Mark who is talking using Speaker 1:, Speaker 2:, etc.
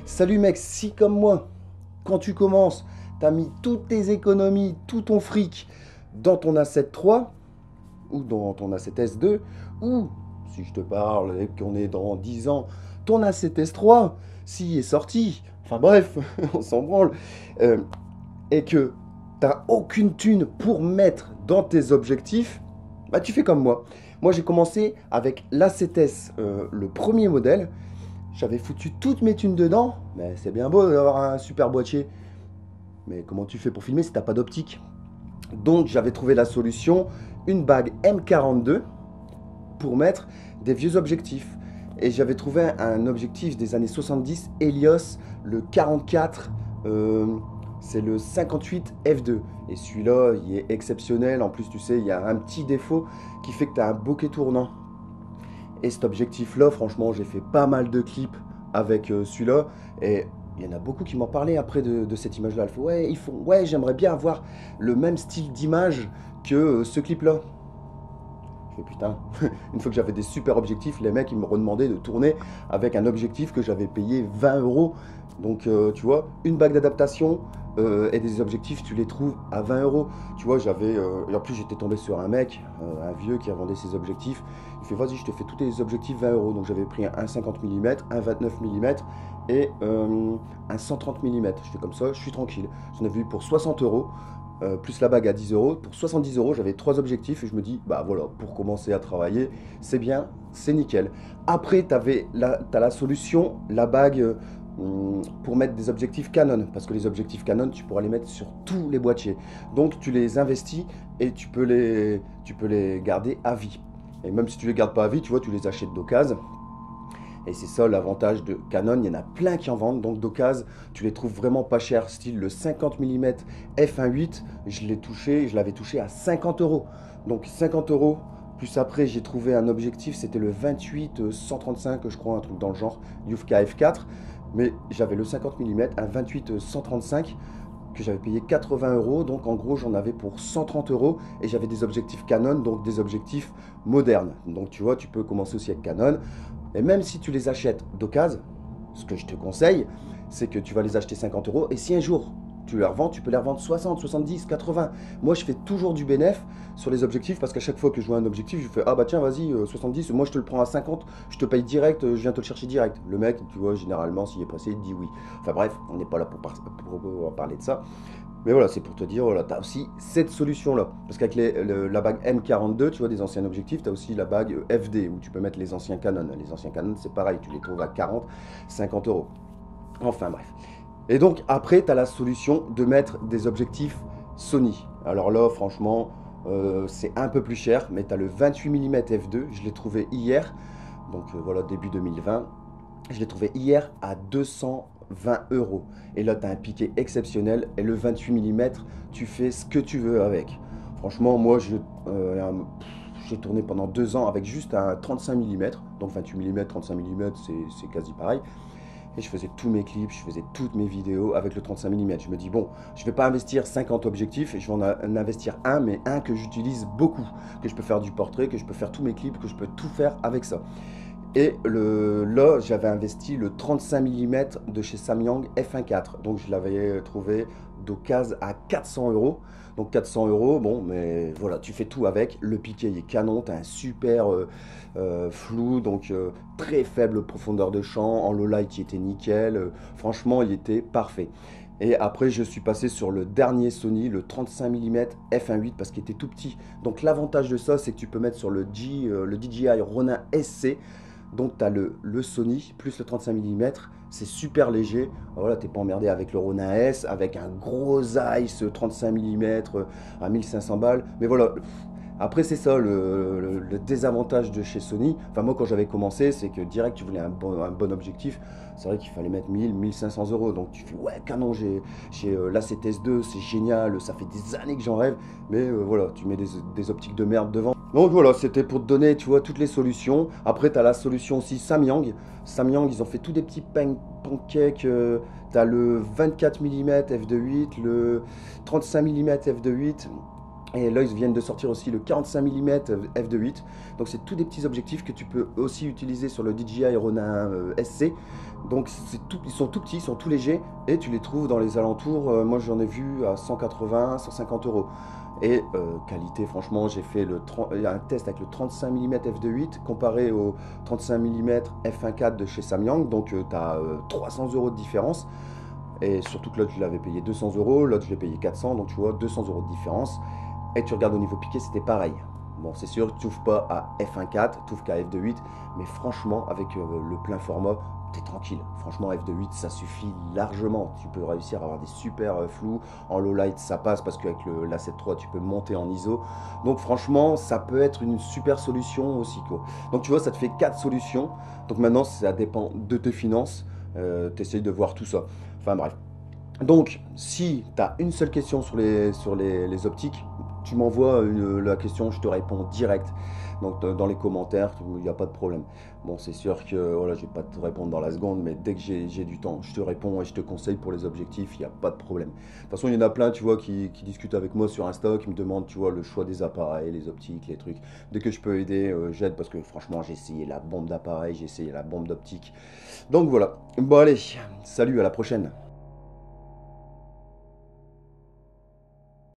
Speaker 1: Salut mec, si comme moi, quand tu commences, t'as mis toutes tes économies, tout ton fric dans ton A7 III ou dans ton A7 S2, ou si je te parle et qu'on est dans 10 ans, ton A7 S3, s'il est sorti, enfin bref, on s'en branle, euh, et que t'as aucune thune pour mettre dans tes objectifs, bah tu fais comme moi. Moi j'ai commencé avec l'A7S, le premier modèle. J'avais foutu toutes mes thunes dedans, mais c'est bien beau d'avoir un super boîtier. Mais comment tu fais pour filmer si t'as pas d'optique? Donc j'avais trouvé la solution, une bague M42 pour mettre des vieux objectifs. Et j'avais trouvé un objectif des années 70, Helios, le 44, c'est le 58 f2. Et celui-là, il est exceptionnel. En plus, tu sais, il y a un petit défaut qui fait que tu as un bokeh tournant. Et cet objectif-là, franchement, j'ai fait pas mal de clips avec celui-là. Et il y en a beaucoup qui m'ont parlé après de cette image-là. Elles font, ouais, ouais, j'aimerais bien avoir le même style d'image que ce clip-là. Je fais putain, une fois que j'avais des super objectifs, les mecs ils me redemandaient de tourner avec un objectif que j'avais payé 20 euros. Donc tu vois, une bague d'adaptation et des objectifs, tu les trouves à 20 euros. Tu vois, en plus j'étais tombé sur un mec, un vieux qui vendait ses objectifs. Il fait vas-y, je te fais tous tes objectifs 20 euros. Donc j'avais pris un 50 mm, un 29 mm et un 130 mm. Je fais comme ça, je suis tranquille. J'en avais eu pour 60 euros. Plus la bague à 10 euros. Pour 70 euros, j'avais 3 objectifs et je me dis, bah voilà, pour commencer à travailler, c'est bien, c'est nickel. Après, t'as la solution, la bague pour mettre des objectifs Canon, parce que les objectifs Canon, tu pourras les mettre sur tous les boîtiers. Donc, tu les investis et tu peux les garder à vie. Et même si tu les gardes pas à vie, tu vois, tu les achètes d'occasion. Et c'est ça l'avantage de Canon, il y en a plein qui en vendent, donc d'occasion, tu les trouves vraiment pas chers, style le 50 mm f1.8, je l'avais touché à 50 euros. Donc 50 euros, plus après j'ai trouvé un objectif, c'était le 28 135, je crois, un truc dans le genre, Yufka f4, mais j'avais le 50 mm, un 28 135, que j'avais payé 80 euros, donc en gros j'en avais pour 130 euros, et j'avais des objectifs Canon, donc des objectifs modernes. Donc tu vois, tu peux commencer aussi avec Canon. Et même si tu les achètes d'occasion, ce que je te conseille, c'est que tu vas les acheter 50 euros. Et si un jour tu les revends, tu peux les revendre 60, 70, 80. Moi, je fais toujours du bénéf sur les objectifs parce qu'à chaque fois que je vois un objectif, je fais ah bah tiens, vas-y, 70, moi je te le prends à 50, je te paye direct, je viens te le chercher direct. Le mec, tu vois, généralement, s'il est pressé, il te dit oui. Enfin bref, on n'est pas là pour parler de ça. Mais voilà, c'est pour te dire, voilà, tu as aussi cette solution-là. Parce qu'avec la bague M42, tu vois, des anciens objectifs, tu as aussi la bague FD, où tu peux mettre les anciens Canon. Les anciens Canon, c'est pareil, tu les trouves à 40, 50 euros. Enfin bref. Et donc, après, tu as la solution de mettre des objectifs Sony. Alors là, franchement, c'est un peu plus cher, mais tu as le 28 mm f2, je l'ai trouvé hier, donc voilà, début 2020. Je l'ai trouvé hier à 220 euros. Et là, tu as un piqué exceptionnel. Et le 28 mm, tu fais ce que tu veux avec. Franchement, moi, j'ai tourné pendant 2 ans avec juste un 35 mm. Donc 28 mm, 35 mm, c'est quasi pareil. Et je faisais tous mes clips, je faisais toutes mes vidéos avec le 35 mm. Je me dis, bon, je ne vais pas investir 50 objectifs, je vais en investir un, mais un que j'utilise beaucoup, que je peux faire du portrait, que je peux faire tous mes clips, que je peux tout faire avec ça. Et là, j'avais investi le 35 mm de chez Samyang F1.4. Donc, je l'avais trouvé d'occasion à 400 euros. Donc, 400 euros, bon, mais voilà, tu fais tout avec. Le piqué il est canon, tu as un super flou, donc très faible profondeur de champ. En low light, il était nickel. Franchement, il était parfait. Et après, je suis passé sur le dernier Sony, le 35 mm f1.8 parce qu'il était tout petit. Donc, l'avantage de ça, c'est que tu peux mettre sur le DJI Ronin SC. Donc tu as le Sony plus le 35 mm, c'est super léger. Voilà, t'es pas emmerdé avec le Ronin S, avec un gros Zeiss 35 mm à 1500 balles. Mais voilà, après c'est ça le désavantage de chez Sony. Enfin moi quand j'avais commencé, c'est que direct tu voulais un bon objectif. C'est vrai qu'il fallait mettre 1000, 1500 euros. Donc tu fais ouais canon, j'ai l'A7S2, c'est génial, ça fait des années que j'en rêve. Mais voilà, tu mets des optiques de merde devant. Donc voilà, c'était pour te donner, tu vois, toutes les solutions. Après, tu as la solution aussi Samyang. Samyang, ils ont fait tous des petits pancakes. Tu as le 24 mm f2.8, le 35 mm f2.8. Et là, ils viennent de sortir aussi le 45 mm f2.8. Donc, c'est tous des petits objectifs que tu peux aussi utiliser sur le DJI Ronin SC. Donc, ils sont tout petits, ils sont tout légers. Et tu les trouves dans les alentours. Moi, j'en ai vu à 180, 150 euros. Et qualité, franchement, j'ai fait un test avec le 35 mm f2.8 comparé au 35 mm f1.4 de chez Samyang. Donc, tu as 300 euros de différence. Et surtout que l'autre, je l'avais payé 200 euros. L'autre, je l'ai payé 400. Donc, tu vois, 200 euros de différence. Et tu regardes au niveau piqué, c'était pareil. Bon, c'est sûr, tu n'ouvres pas à f1.4, tu ouvres qu'à f2.8, mais franchement, avec le plein format, tu es tranquille. Franchement, f2.8, ça suffit largement. Tu peux réussir à avoir des super flous. En low light, ça passe parce qu'avec l'A7 III, tu peux monter en ISO. Donc, franchement, ça peut être une super solution aussi, quoi. Donc, tu vois, ça te fait 4 solutions. Donc, maintenant, ça dépend de tes finances. Tu essayes de voir tout ça. Enfin, bref. Donc, si tu as une seule question sur les optiques, tu m'envoies la question, je te réponds direct. Donc, dans les commentaires, il n'y a pas de problème. Bon, c'est sûr que voilà, je ne vais pas te répondre dans la seconde, mais dès que j'ai du temps, je te réponds et je te conseille pour les objectifs, il n'y a pas de problème. De toute façon, il y en a plein, tu vois, qui discutent avec moi sur Insta, qui me demandent, tu vois, le choix des appareils, les optiques, les trucs. Dès que je peux aider, j'aide parce que franchement, j'ai essayé la bombe d'appareil, j'ai essayé la bombe d'optique. Donc voilà. Bon, allez, salut, à la prochaine.